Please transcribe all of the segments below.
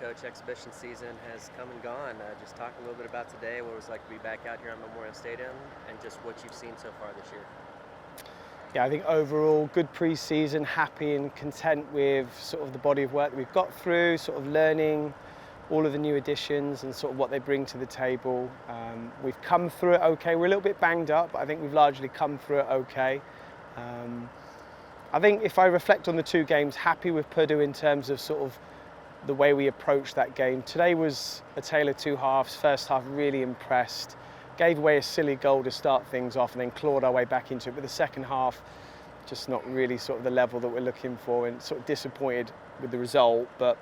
Coach. Exhibition season has come and gone. Just talk a little bit about today, what it was like to be back out here on Memorial Stadium, and just what you've seen so far this year. Yeah, I think overall good pre-season, happy and content with sort of the body of work that we've got through, sort of learning all of the new additions and sort of what they bring to the table. We've come through it okay. We're a little bit banged up, but I think we've largely come through it okay. I think if I reflect on the two games, happy with Purdue in terms of sort of the way we approached that game. Today was a tale of two halves. First half really impressed. Gave away a silly goal to start things off and then clawed our way back into it. But the second half, just not really sort of the level that we're looking for, and sort of disappointed with the result. But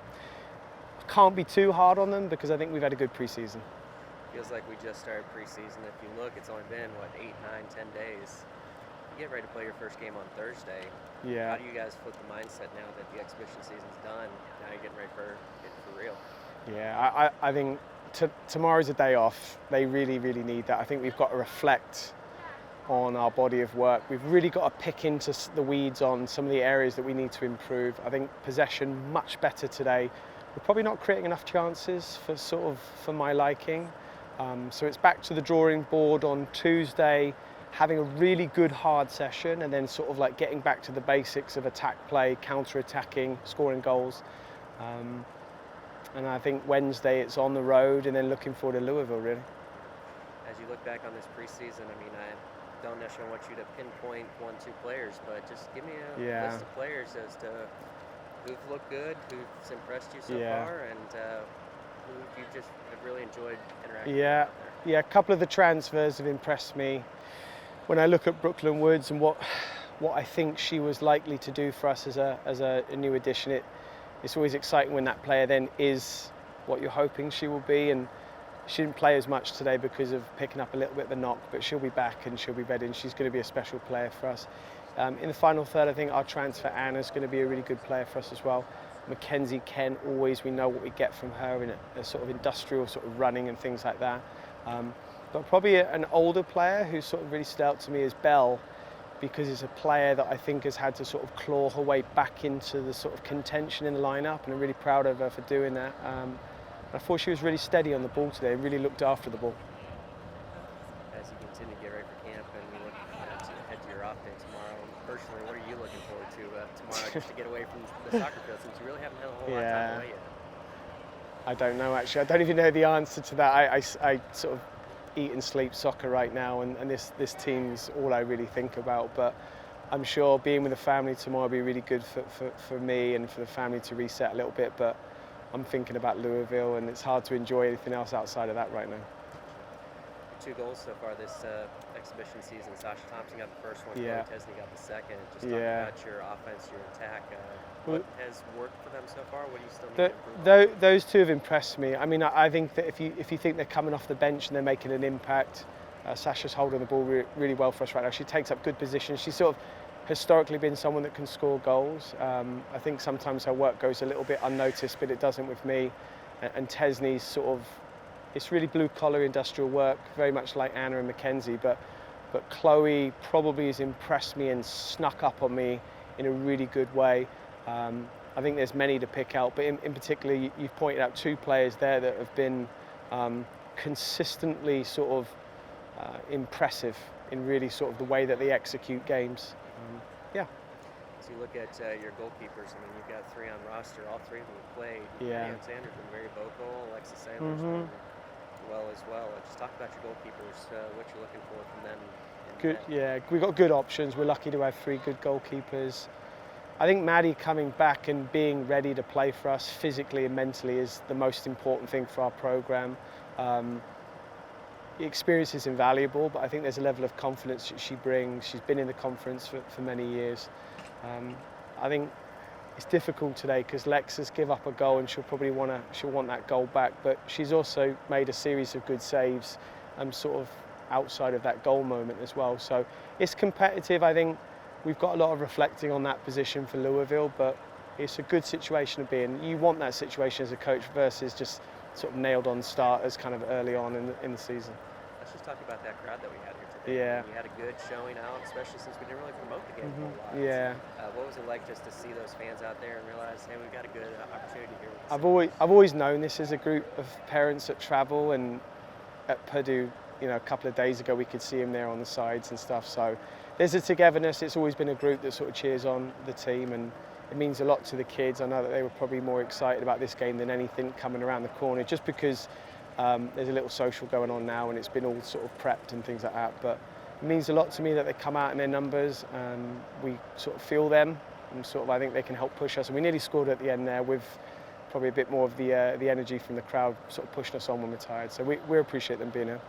can't be too hard on them because I think we've had a good pre-season. Feels like we just started preseason. If you look, it's only been, 8, 9, 10 days. You get ready to play your first game on Thursday. Yeah. How do you guys flip the mindset now that the exhibition season's done? Now you're getting ready for it for real. Yeah, I think tomorrow's a day off. They really, really need that. I think we've got to reflect on our body of work. We've really got to pick into the weeds on some of the areas that we need to improve. I think possession much better today. We're probably not creating enough chances for my liking. So it's back to the drawing board on Tuesday, having a really good hard session, and then sort of like getting back to the basics of attack play, counter-attacking, scoring goals. And I think Wednesday it's on the road, and then looking forward to Louisville, really. As you look back on this preseason, I don't necessarily want you to pinpoint 1-2 players, but just give me a list of players as to who've looked good, who's impressed you so far, and who you just have really enjoyed interacting with out there. Yeah, a couple of the transfers have impressed me. When I look at Brooklyn Woods and what I think she was likely to do for us as a new addition, it's always exciting when that player then is what you're hoping she will be. And she didn't play as much today because of picking up a little bit of a knock, but she'll be back and she'll be ready, and she's going to be a special player for us. In the final third, I think our transfer Anna's going to be a really good player for us as well. Mackenzie Kent, always we know what we get from her in a sort of industrial sort of running and things like that. But probably an older player who sort of really stood out to me is Bell, because it's a player that I think has had to sort of claw her way back into the sort of contention in the lineup, and I'm really proud of her for doing that. I thought she was really steady on the ball today, really looked after the ball. As you continue to get ready for camp and you look ahead to your off day tomorrow, personally, what are you looking forward to tomorrow just to get away from the soccer field, since you really haven't had a whole lot of time away yet? I don't know, actually. I don't even know the answer to that. I sort of eat and sleep soccer right now, and this team's all I really think about. But I'm sure being with the family tomorrow will be really good for me and for the family to reset a little bit. But I'm thinking about Louisville, and it's hard to enjoy anything else outside of that right now. 2 goals so far this exhibition season. Sasha Thompson got the first one, Chloe Tesney got the second. Just talk about your offense, your attack. What has worked for them so far? What do you still need to improve on? Those two have impressed me. I mean, I think that if you think they're coming off the bench and they're making an impact, Sasha's holding the ball really well for us right now. She takes up good positions. She's sort of historically been someone that can score goals. I think sometimes her work goes a little bit unnoticed, but it doesn't with me. And Tesney's sort of, it's really blue-collar industrial work, very much like Anna and Mackenzie, but Chloe probably has impressed me and snuck up on me in a really good way. I think there's many to pick out, but in particular, you've pointed out 2 players there that have been consistently sort of impressive in really sort of the way that they execute games. As you look at your goalkeepers, you've got 3 on roster. All 3 of them have played. Alexander's been very vocal. Alexis Saylor's been well as well. Just talk about your goalkeepers, what you're looking for from them. Good, we've got good options. We're lucky to have 3 good goalkeepers. I think Maddie coming back and being ready to play for us physically and mentally is the most important thing for our program. The experience is invaluable, but I think there's a level of confidence that she brings. She's been in the conference for many years. I think it's difficult today because Lexus give up a goal and she'll want that goal back, but she's also made a series of good saves sort of outside of that goal moment as well. So it's competitive. I think we've got a lot of reflecting on that position for Louisville, but it's a good situation to be in. You want that situation as a coach versus just sort of nailed on starters kind of early on in the season. Let's let's just talk about that crowd that we had here today. Yeah. I mean, we had a good showing out, especially since we didn't really promote the game a whole lot. Yeah. What was it like just to see those fans out there and realize, hey, we've got a good opportunity here? I've always known this is a group of parents that travel, and at Purdue, you know, a couple of days ago we could see them there on the sides and stuff. So there's a togetherness. It's always been a group that sort of cheers on the team, and it means a lot to the kids. I know that they were probably more excited about this game than anything coming around the corner, just because there's a little social going on now and it's been all sort of prepped and things like that. But it means a lot to me that they come out in their numbers and we sort of feel them, and sort of I think they can help push us. And we nearly scored at the end there with probably a bit more of the energy from the crowd sort of pushing us on when we're tired. So we appreciate them being here.